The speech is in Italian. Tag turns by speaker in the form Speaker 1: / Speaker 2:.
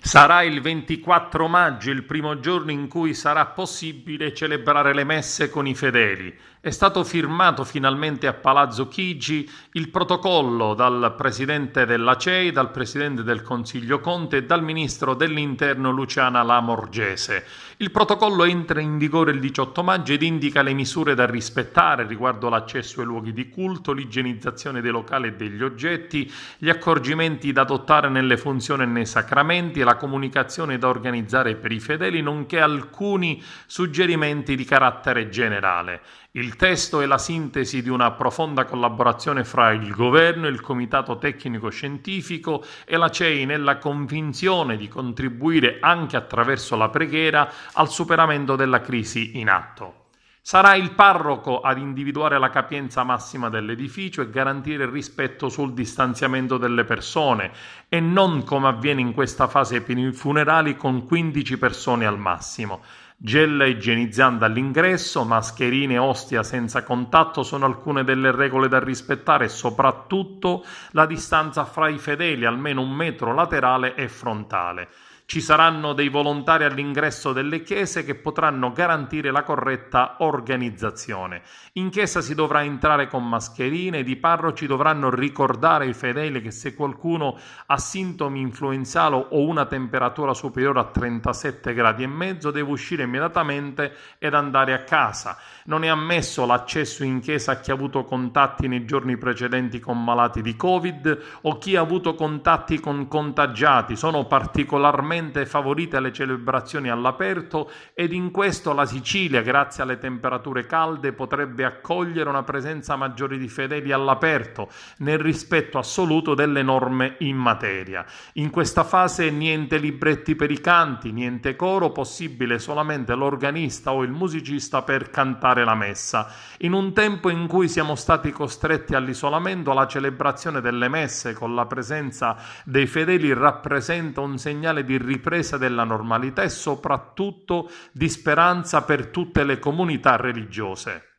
Speaker 1: Sarà il 24 maggio il primo giorno in cui sarà possibile celebrare le messe con i fedeli. È stato firmato finalmente a Palazzo Chigi il protocollo dal presidente della CEI, dal presidente del Consiglio Conte e dal ministro dell'Interno Luciana Lamorgese. Il protocollo entra in vigore il 18 maggio ed indica le misure da rispettare riguardo l'accesso ai luoghi di culto, l'igienizzazione dei locali e degli oggetti, gli accorgimenti da adottare nelle funzioni e nei sacramenti, la comunicazione da organizzare per i fedeli, nonché alcuni suggerimenti di carattere generale. Il testo è la sintesi di una profonda collaborazione fra il governo, il comitato tecnico-scientifico e la CEI nella convinzione di contribuire anche attraverso la preghiera al superamento della crisi in atto. Sarà il parroco ad individuare la capienza massima dell'edificio e garantire il rispetto sul distanziamento delle persone e non come avviene in questa fase per i funerali con 15 persone al massimo. Gel igienizzante all'ingresso, mascherine e ostia senza contatto sono alcune delle regole da rispettare e soprattutto la distanza fra i fedeli, almeno 1 metro laterale e frontale. Ci saranno dei volontari all'ingresso delle chiese che potranno garantire la corretta organizzazione. In chiesa si dovrà entrare con mascherine ed i parroci dovranno ricordare ai fedeli che se qualcuno ha sintomi influenzali o una temperatura superiore a 37 gradi e mezzo deve uscire immediatamente ed andare a casa. Non è ammesso l'accesso in chiesa a chi ha avuto contatti nei giorni precedenti con malati di Covid o chi ha avuto contatti con contagiati. Sono particolarmente favorite le celebrazioni all'aperto ed in questo la Sicilia, grazie alle temperature calde, potrebbe accogliere una presenza maggiore di fedeli all'aperto, nel rispetto assoluto delle norme in materia. In questa fase niente libretti per i canti, niente coro, possibile solamente l'organista o il musicista per cantare la messa. In un tempo in cui siamo stati costretti all'isolamento, la celebrazione delle messe con la presenza dei fedeli rappresenta un segnale di ripresa della normalità e soprattutto di speranza per tutte le comunità religiose.